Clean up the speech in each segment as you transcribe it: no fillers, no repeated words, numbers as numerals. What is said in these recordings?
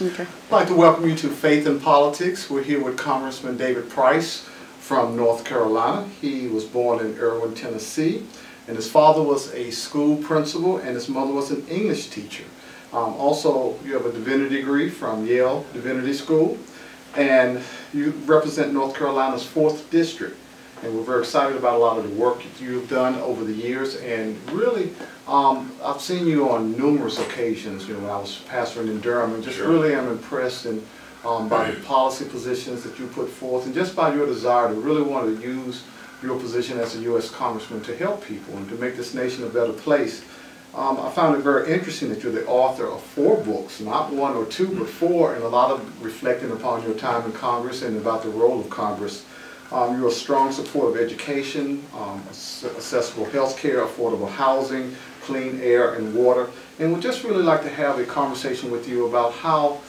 Okay. I'd like to welcome you to Faith in Politics. We're here with Congressman David Price from North Carolina. He was born in Irwin, Tennessee, and his father was a school principal and his mother was an English teacher. Also, you have a divinity degree from Yale Divinity School, and you represent North Carolina's 4th District. And we're very excited about a lot of the work that you've done over the years. And really, I've seen you on numerous occasions, when I was pastoring in Durham, and just really am impressed by the policy positions that you put forth, and just by your desire to really want to use your position as a U.S. Congressman to help people and to make this nation a better place. I found it very interesting that you're the author of 4 books, not 1 or 2, but 4, and a lot of reflecting upon your time in Congress and about the role of Congress. You're a strong supporter of education, accessible health care, affordable housing, clean air and water, and we'd just really like to have a conversation with you about how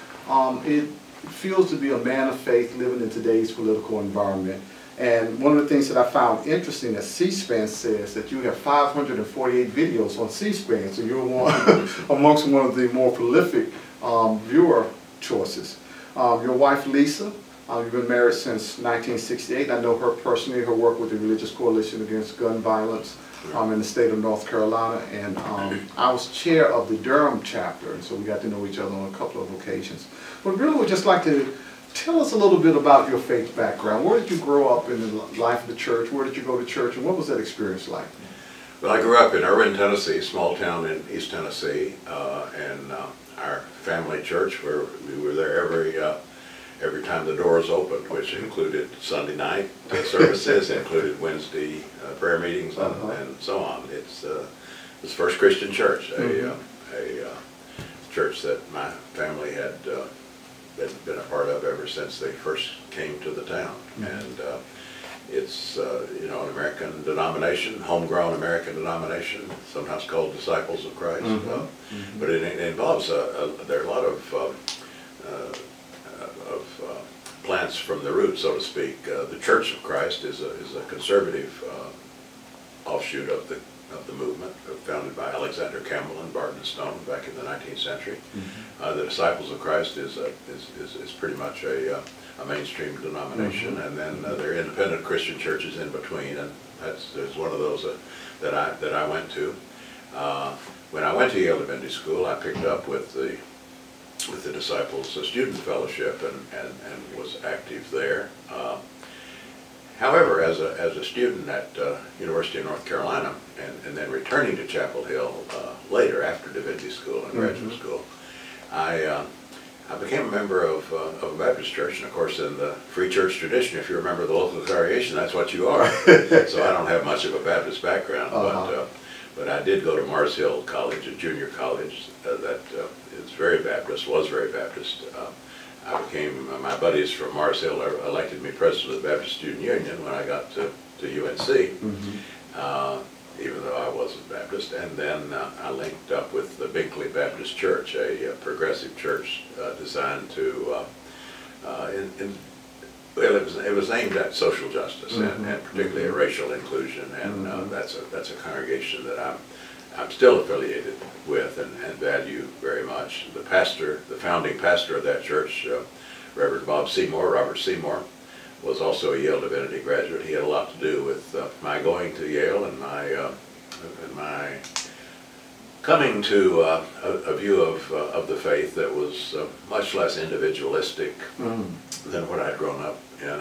it feels to be a man of faith living in today's political environment. And one of the things that I found interesting that C-SPAN says that you have 548 videos on C-SPAN, so you're amongst one of the more prolific viewer choices. Your wife Lisa, you've been married since 1968. I know her personally, her work with the Religious Coalition Against Gun Violence in the state of North Carolina, and I was chair of the Durham chapter, and so we got to know each other on a couple of occasions. But really would just like to tell us a little bit about your faith background. Where did you grow up in the life of the church? Where did you go to church, and what was that experience like? Well, I grew up in Irwin, Tennessee, small town in East Tennessee, and our family church, where we were there every time the doors opened, which included Sunday night services, included Wednesday prayer meetings, and so on. It's the first Christian church, a church that my family had been a part of ever since they first came to the town. And it's an American denomination, homegrown American denomination, sometimes called Disciples of Christ. But it involves there are a lot of plants from the root, so to speak. The Church of Christ is a conservative offshoot of the movement, founded by Alexander Campbell and Barton Stone back in the 19th century. The Disciples of Christ is pretty much a mainstream denomination, and then there are independent Christian churches in between, and there's one of those that I went to. When I went to Yale Divinity School, I picked up with the Disciples Student Fellowship and was active there. However, as a student at University of North Carolina, and then returning to Chapel Hill later after Divinity School and graduate school, I became a member of a Baptist church, and of course in the Free Church tradition, if you remember the local congregation, that's what you are. So I don't have much of a Baptist background, but I did go to Mars Hill College, a junior college that is very Baptist, was very Baptist. My buddies from Mars Hill elected me president of the Baptist Student Union when I got to U.S.A, even though I wasn't Baptist. And then I linked up with the Binkley Baptist Church, a progressive church designed to, it was aimed at social justice and particularly racial inclusion, and that's a congregation that I'm still affiliated with and value very much. The founding pastor of that church, Reverend Robert Seymour, was also a Yale Divinity graduate. He had a lot to do with my going to Yale and my coming to a view of the faith that was much less individualistic than what I'd grown up in.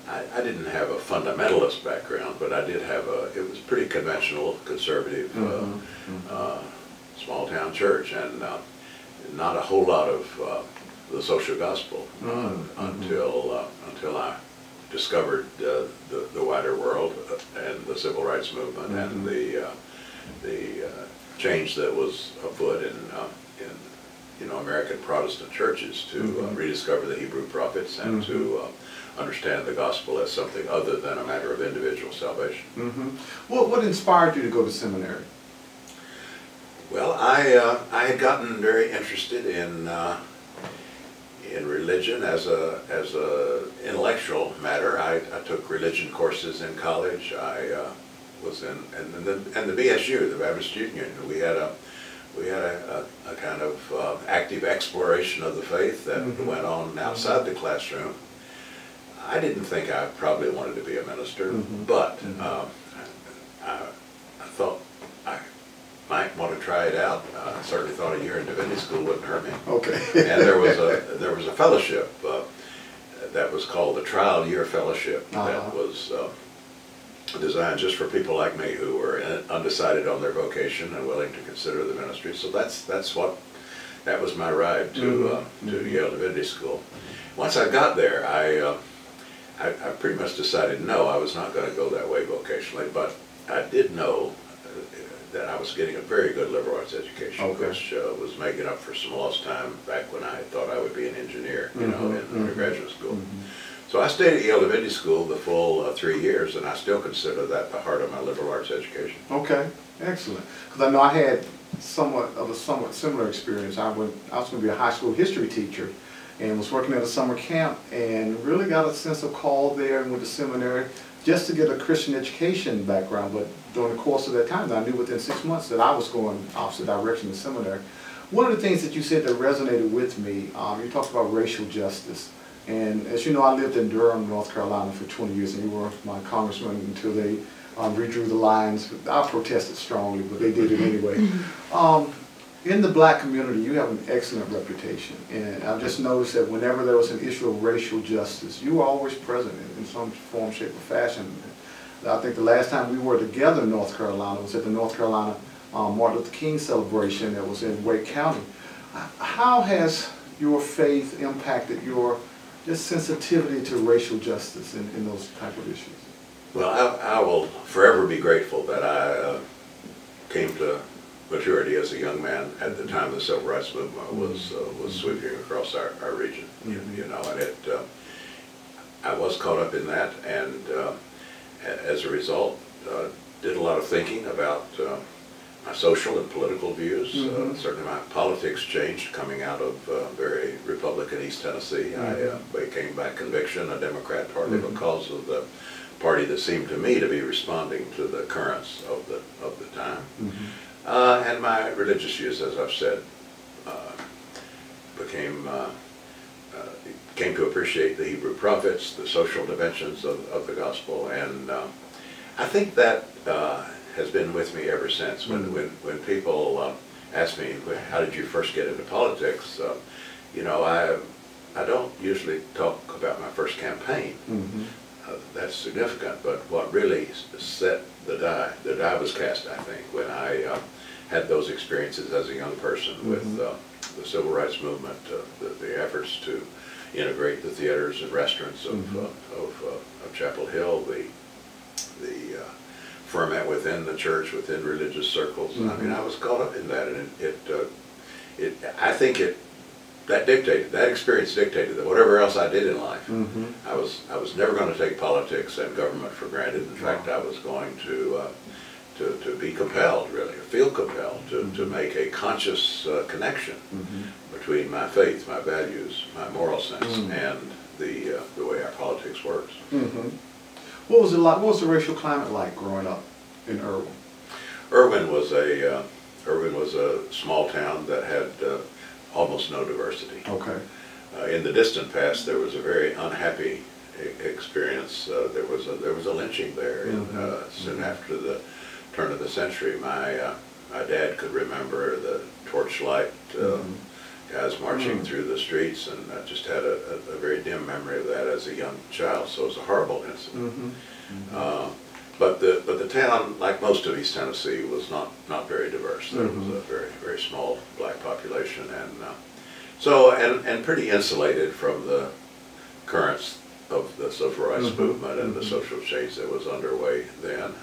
I didn't have a fundamentalist background, but I did have it was pretty conventional, conservative, small town church, and not a whole lot of the social gospel until I discovered the wider world and the civil rights movement and the change that was afoot in American Protestant churches to rediscover the Hebrew prophets and to understand the gospel as something other than a matter of individual salvation. What inspired you to go to seminary? Well, I had gotten very interested in religion as a intellectual matter. I took religion courses in college. I was in the BSU, the Baptist Student Union. We we had a kind of active exploration of the faith that went on outside the classroom. I didn't think I probably wanted to be a minister, but I thought I might want to try it out. I certainly thought a year in divinity school wouldn't hurt me. Okay. And there was a fellowship that was called the Trial Year Fellowship that was designed just for people like me who were undecided on their vocation and willing to consider the ministry. So that was my ride to Yale Divinity School. Once I got there, I pretty much decided no, I was not going to go that way vocationally, but I did know that I was getting a very good liberal arts education, which was making up for some lost time back when I thought I would be an engineer, you know, in undergraduate school. So I stayed at Yale Divinity School the full 3 years, and I still consider that the heart of my liberal arts education. Okay, excellent. Because I know I had somewhat similar experience. I was going to be a high school history teacher, and was working at a summer camp, and really got a sense of call there and went to seminary just to get a Christian education background. But during the course of that time, I knew within 6 months that I was going opposite direction in seminary. One of the things that you said that resonated with me, you talked about racial justice. And as you know, I lived in Durham, North Carolina for 20 years, and you were my congressman until they redrew the lines. I protested strongly, but they did it anyway. In the black community, you have an excellent reputation, and I've just noticed that whenever there was an issue of racial justice, you were always present in some form, shape, or fashion. I think the last time we were together in North Carolina was at the North Carolina Martin Luther King celebration that was in Wake County. How has your faith impacted your sensitivity to racial justice in those type of issues? Well, I will forever be grateful that I came to maturity as a young man at the time the civil rights movement was sweeping across our region. You know, and I was caught up in that, and as a result, did a lot of thinking about my social and political views. Certainly my politics changed coming out of very Republican East Tennessee. I became by conviction a Democrat, partly because of the party that seemed to me to be responding to the currents of the time. And my religious views, as I've said, came to appreciate the Hebrew prophets, the social dimensions of the gospel, and I think that has been with me ever since. When people ask me, how did you first get into politics, you know, I don't usually talk about my first campaign. That's significant, but what really set the die was cast, I think, when I had those experiences as a young person with the civil rights movement, the efforts to integrate the theaters and restaurants of Chapel Hill, the ferment within the church, within religious circles. I mean, I was caught up in that, and I think that experience dictated that whatever else I did in life, I was never going to take politics and government for granted. In fact, I was going to be compelled, really, or feel compelled to make a conscious connection between my faith, my values, my moral sense, and the way our politics works. What was it like? What was the racial climate like growing up in Irwin? Irwin was a small town that had almost no diversity. Okay. In the distant past, there was a very unhappy experience. There was a lynching there soon after the turn of the century. My dad could remember the torchlight guys marching through the streets, and I just had a very dim memory of that as a young child. So it was a horrible incident. But the town, like most of East Tennessee, was not very diverse. There was a very small black population, and pretty insulated from the currents of the civil rights movement and the social change that was underway then.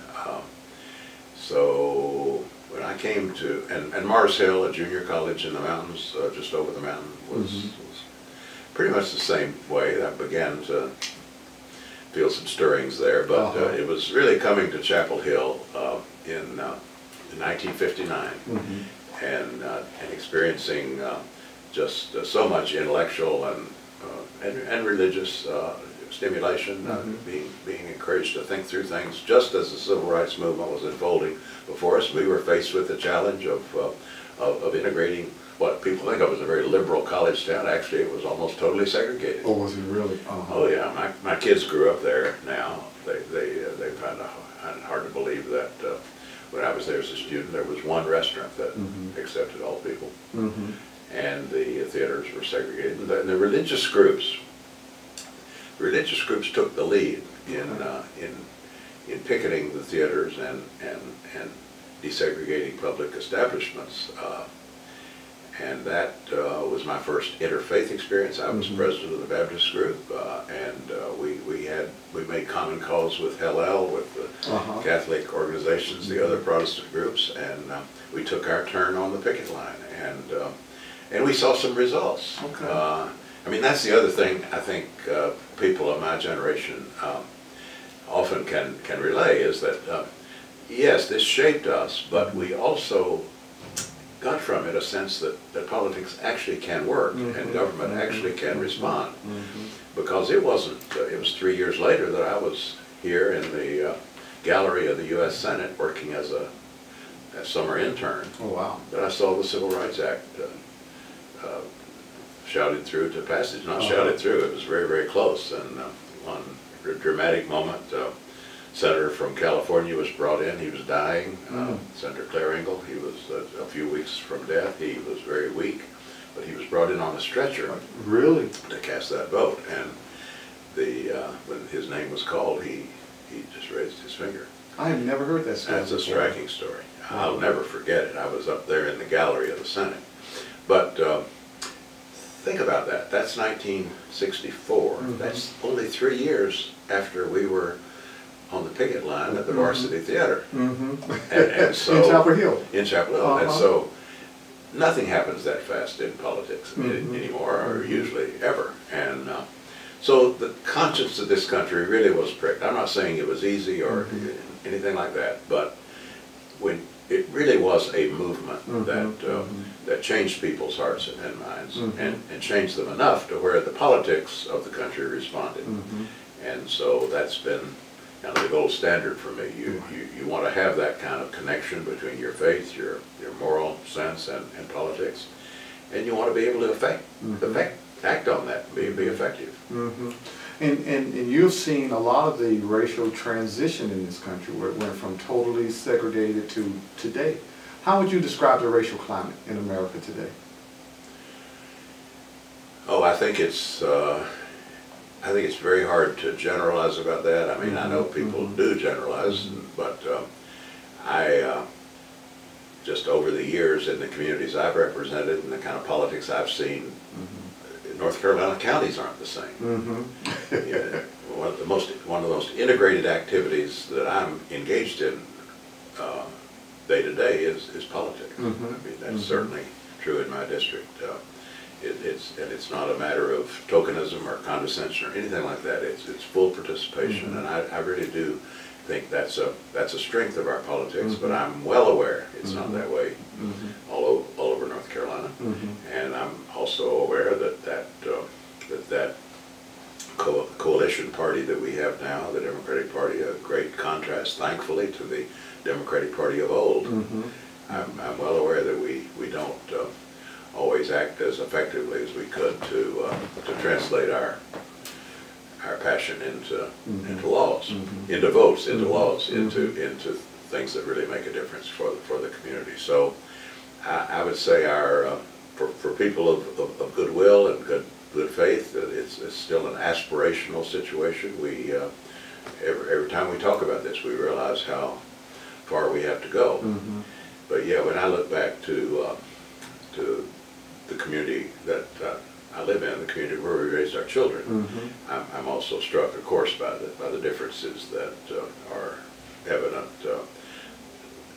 So when I came to, and Mars Hill, a junior college in the mountains, just over the mountain, was pretty much the same way. I began to feel some stirrings there, but it was really coming to Chapel Hill in 1959 and experiencing just so much intellectual and religious stimulation, being encouraged to think through things. Just as the civil rights movement was unfolding before us, we were faced with the challenge of of integrating what people think of as a very liberal college town. Actually, it was almost totally segregated. Oh, was it really? Oh yeah, my kids grew up there now. They find it hard to believe that when I was there as a student, there was one restaurant that accepted all people, and the theaters were segregated. And the religious groups took the lead in picketing the theaters and desegregating public establishments. And that was my first interfaith experience. I was president of the Baptist group, and we made common cause with Hillel, with the Catholic organizations, the other Protestant groups, and we took our turn on the picket line, and we saw some results. Okay. I mean, that's the other thing I think people of my generation often can relay is that yes, this shaped us, but we also got from it a sense that politics actually can work and government actually can respond. Because it was 3 years later that I was here in the gallery of the U.S. Senate working as a summer intern. Oh, wow. That I saw the Civil Rights Act shouted through to passage. Not shouted through, it was very, very close. And one dramatic moment, senator from California was brought in. He was dying. Senator Claire Engel. He was a few weeks from death. He was very weak, but he was brought in on a stretcher. Really? To cast that vote. And when his name was called, he just raised his finger. I have never heard that story. That's a striking story. I'll never forget it. I was up there in the gallery of the Senate. But think about that. That's 1964. That's only 3 years after we were on the picket line at the Varsity Theater. And so, in Chapel Hill. In Chapel Hill. And so nothing happens that fast in politics anymore, or usually ever. And so the conscience of this country really was pricked. I'm not saying it was easy or anything like that, but when it really was a movement that changed people's hearts and minds and changed them enough to where the politics of the country responded. And so that's been kind of the gold standard for me. You want to have that kind of connection between your faith, your moral sense, and politics, and you want to be able to act on that, be effective. And you've seen a lot of the racial transition in this country, where it went from totally segregated to today. How would you describe the racial climate in America today? Oh, I think it's very hard to generalize about that. I mean, I know people do generalize, but just over the years in the communities I've represented and the kind of politics I've seen, North Carolina counties aren't the same. One of the most integrated activities that I'm engaged in day to day is politics. I mean, that's certainly true in my district. It's not a matter of tokenism or condescension or anything like that. It's full participation, and I really do think that's a strength of our politics. But I'm well aware it's not that way all over North Carolina, and I'm also aware that coalition party that we have now, the Democratic Party, a great contrast, thankfully, to the Democratic Party of old. I'm well aware that we don't always act as effectively as we could to translate our passion into laws, into votes, into laws, into things that really make a difference for the community. So I would say for people of goodwill and good faith, it's still an aspirational situation. We every time we talk about this, we realize how far we have to go. But yeah, when I look back to the community that I live in, the community where we raised our children, I'm also struck, of course, by the differences that are evident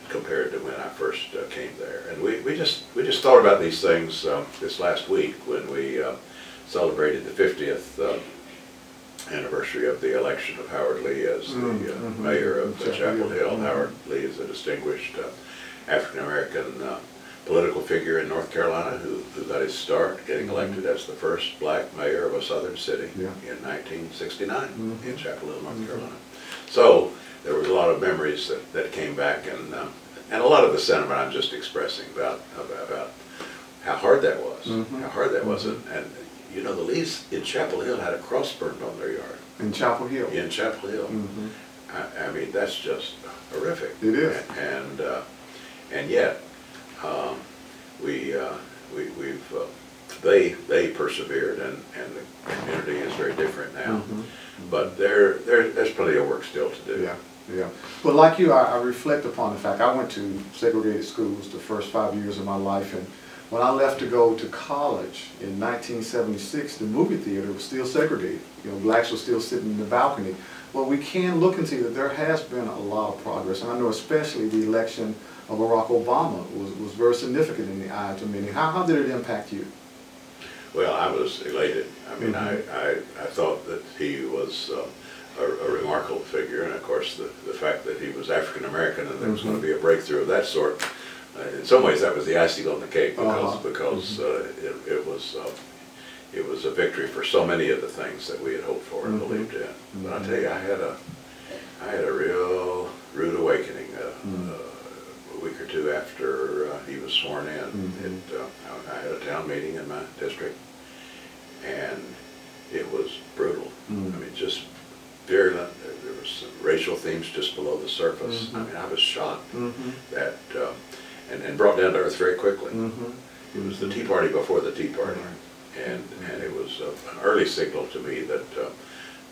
compared to when I first came there. And we just thought about these things this last week when we celebrated the 50th anniversary of the election of Howard Lee as the mayor of Chapel Hill. Howard Lee is a distinguished African-American political figure in North Carolina who got his start getting elected as the first black mayor of a southern city in 1969 in Chapel Hill, North Carolina. So there was a lot of memories that came back, and and a lot of the sentiment I'm just expressing about how hard that was, how hard that was, and you know, the Lees in Chapel Hill had a cross burned on their yard. In Chapel Hill? In Chapel Hill. I mean, that's just horrific. It is. And yet, they persevered, and the community is very different now. But there's plenty of work still to do. Yeah, yeah. Well, like you, I reflect upon the fact I went to segregated schools the first 5 years of my life, and when I left to go to college in 1976, the movie theater was still segregated. You know, blacks were still sitting in the balcony. Well, we can look and see that there has been a lot of progress, and I know especially the election of Barack Obama was very significant in the eyes of many. How did it impact you? Well, I was elated. I mean, I thought that he was a remarkable figure, and of course the fact that he was African American and there was going to be a breakthrough of that sort. In some ways, that was the icing on the cake because it was a victory for so many of the things that we had hoped for and believed in. But I tell you, I had a real rude awakening a week or two after he was sworn in. I had a town meeting in my district, and it was brutal. I mean, just virulent. There was some racial themes just below the surface. I mean, I was shocked that. And brought down to earth very quickly. It was the Tea Party before the Tea Party, and it was an early signal to me that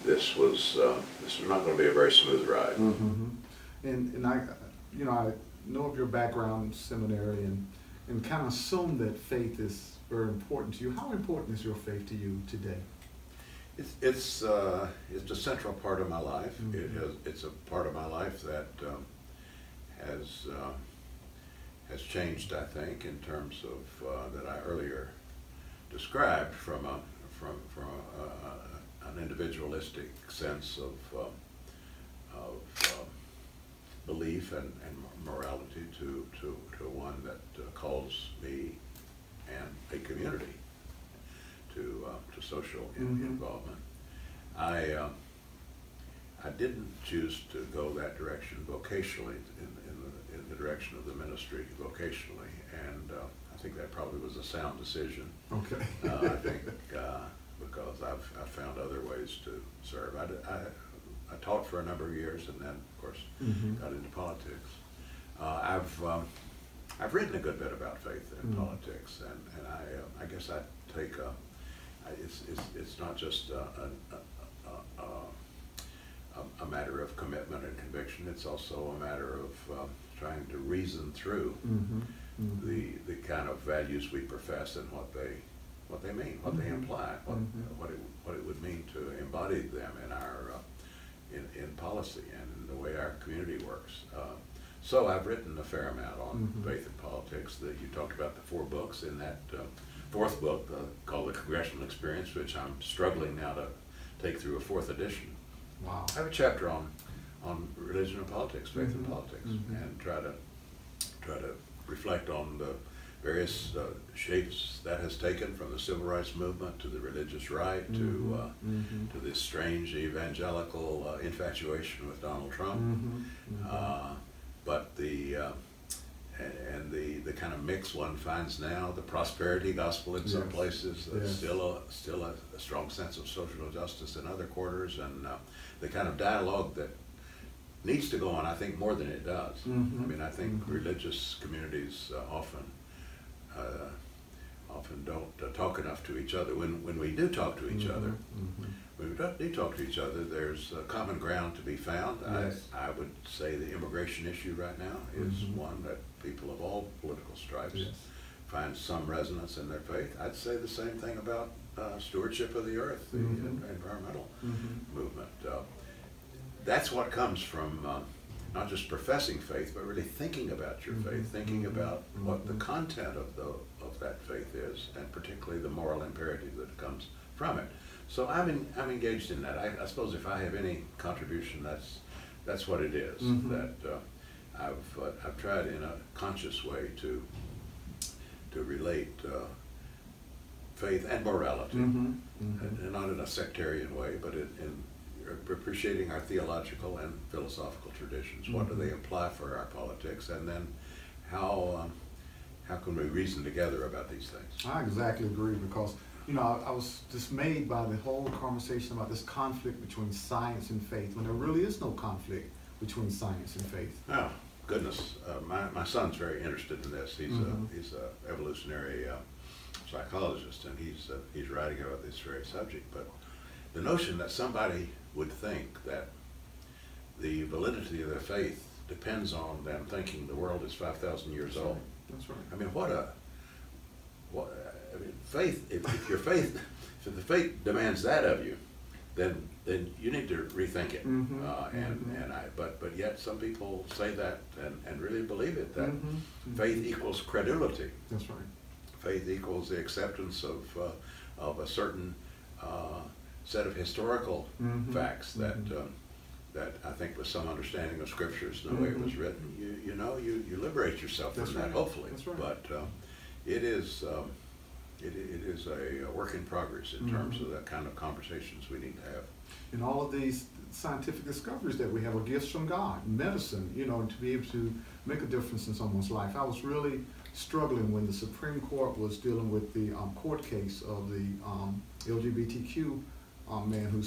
this was not going to be a very smooth ride. And I know of your background in seminary, and kind of assume that faith is very important to you. How important is your faith to you today? It's a central part of my life. It's a part of my life that has changed, I think, in terms of that I earlier described from an individualistic sense of belief and morality to one that calls me and a community to social involvement. I didn't choose to go that direction vocationally, in the direction of the ministry vocationally, and I think that probably was a sound decision. Okay. I think because I've found other ways to serve. I taught for a number of years, and then of course got into politics. I've written a good bit about faith in politics, and I guess I take it's not just a matter of commitment and conviction. It's also a matter of trying to reason through the kind of values we profess and what they mean, what they imply, what it would mean to embody them in our in policy and in the way our community works. So I've written a fair amount on faith and politics. That you talked about the 4 books. In that 4th book called The Congressional Experience, which I'm struggling now to take through a 4th edition. Wow. I have a chapter on religion and politics, faith and politics, and try to reflect on the various shapes that has taken, from the civil rights movement to the religious right to this strange evangelical infatuation with Donald Trump. But the kind of mix one finds now, the prosperity gospel in some places, still a strong sense of social justice in other quarters, and the kind of dialogue that needs to go on, I think, more than it does. I mean, I think religious communities often don't talk enough to each other. When we do talk to each other, there's common ground to be found. I would say the immigration issue right now is one that people of all political stripes find some resonance in their faith. I'd say the same thing about stewardship of the earth, the environmental movement. That's what comes from not just professing faith, but really thinking about your faith, thinking about what the content of that faith is, and particularly the moral imperative that comes from it. So I'm engaged in that. I suppose if I have any contribution, that's what it is. That I've tried in a conscious way to relate faith and morality, and not in a sectarian way, but in appreciating our theological and philosophical traditions. What do they imply for our politics? And then how can we reason together about these things? I exactly agree, because I was dismayed by the whole conversation about this conflict between science and faith, when there really is no conflict between science and faith. Oh, goodness. My son's very interested in this. He's he's a evolutionary psychologist, and he's writing about this very subject. But the notion that somebody would think that the validity of their faith depends on them thinking the world is 5,000 years old. That's right. I mean, faith, if your faith, if the faith demands that of you, then you need to rethink it. But yet some people say that and really believe it, that faith equals credulity. That's right. Faith equals the acceptance of a certain set of historical facts that I think, with some understanding of scriptures and the way it was written, you liberate yourself from that, hopefully. That's right. But it is a work in progress in terms of the kind of conversations we need to have. And all of these scientific discoveries that we have are gifts from God, medicine, and to be able to make a difference in someone's life. I was really struggling when the Supreme Court was dealing with the court case of the LGBTQ man who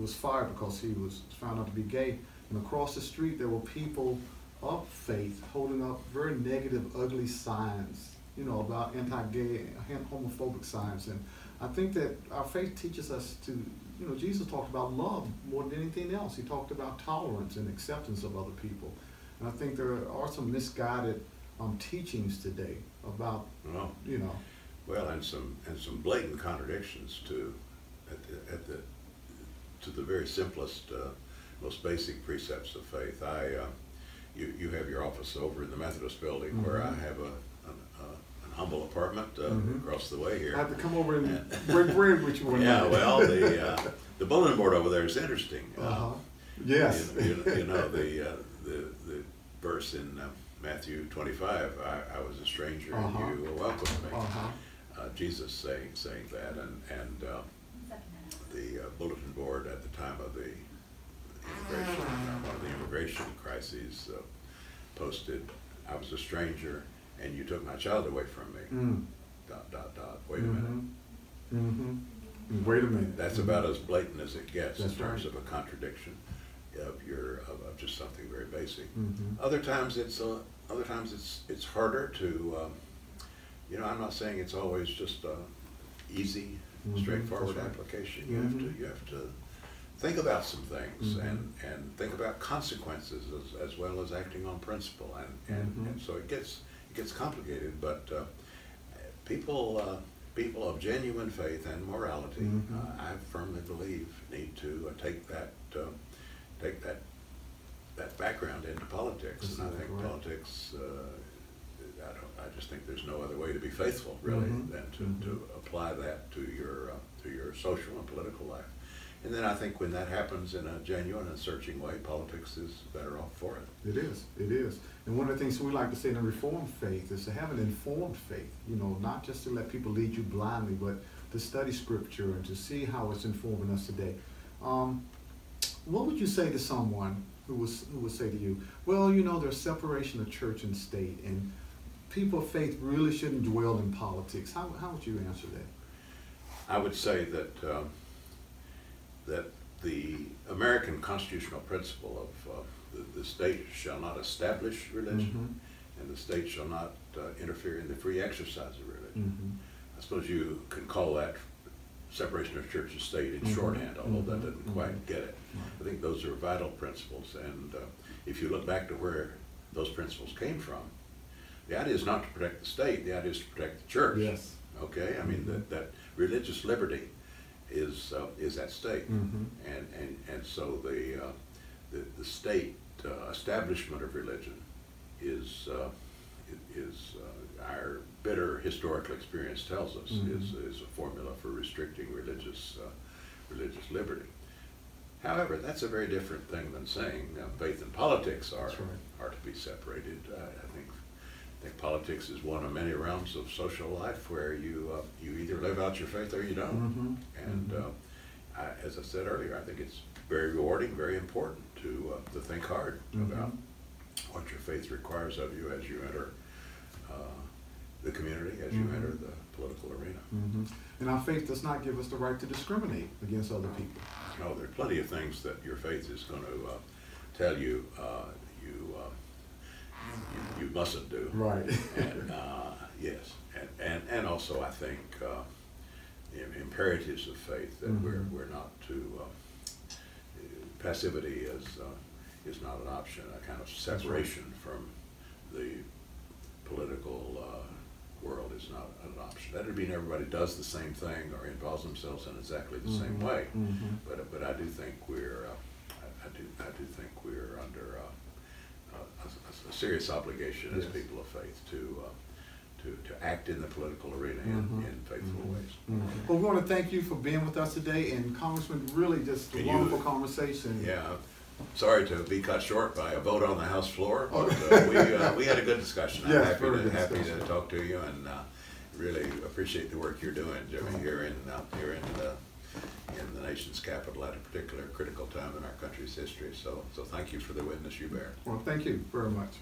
was fired because he was found out to be gay. And across the street there were people of faith holding up very negative, ugly signs, about anti-gay, homophobic signs. And I think that our faith teaches us to, Jesus talked about love more than anything else. He talked about tolerance and acceptance of other people. And I think there are some misguided teachings today about, Well, and some blatant contradictions to the very simplest, most basic precepts of faith. You have your office over in the Methodist building, where I have an humble apartment across the way here. I have to come over and break bread with you one Yeah, night. well, the bulletin board over there is interesting. Yes. The verse in Matthew 25, I was a stranger and you welcomed me. Jesus saying that, and the bulletin board at the time of the one of the immigration crises posted, "I was a stranger and you took my child away from me." ... Wait a minute. Wait a minute. That's about as blatant as it gets. That's in terms right. of a contradiction of just something very basic. Other times it's harder to. I'm not saying it's always just easy, straightforward application. You have to think about some things and think about consequences as well as acting on principle, and so it gets complicated. But people of genuine faith and morality, I firmly believe, need to take that background into politics. And I think politics. I just think there's no other way to be faithful, really, than to apply that to your social and political life. And then I think when that happens in a genuine and searching way, politics is better off for it. It is. And one of the things we like to say in the Reformed faith is to have an informed faith, not just to let people lead you blindly, but to study Scripture and to see how it's informing us today. What would you say to someone who would say to you, well, there's separation of church and state, and people of faith really shouldn't dwell in politics? How would you answer that? I would say that the American constitutional principle of the state shall not establish religion, and the state shall not interfere in the free exercise of religion. I suppose you can call that separation of church and state in shorthand, although that doesn't quite get it. I think those are vital principles, and if you look back to where those principles came from, the idea is not to protect the state, the idea is to protect the church. Yes. Okay? I mean, that religious liberty is at stake, and so the state establishment of religion is our bitter historical experience tells us is a formula for restricting religious liberty. However, that's a very different thing than saying faith and politics are to be separated. I think politics is one of many realms of social life where you either live out your faith or you don't. And as I said earlier, I think it's very rewarding, very important to think hard about what your faith requires of you as you enter the community as you enter the political arena. And our faith does not give us the right to discriminate against other people. No, there are plenty of things that your faith is going to tell you you mustn't do. Right. And yes, and also I think imperatives of faith that we're not to passivity is not an option. A kind of separation from the political world is not an option. That doesn't mean everybody does the same thing or involves themselves in exactly the same way. But I do think we're I do think we're under a serious obligation as people of faith to act in the political arena in faithful ways. Well, we want to thank you for being with us today, and Congressman, really just a wonderful conversation. Yeah. Sorry to be cut short by a vote on the House floor, but we had a good discussion. I'm happy to talk to you, and really appreciate the work you're doing, Jimmie, here in the nation's capital at a particular critical time in our country's history. So thank you for the witness you bear. Well, thank you very much.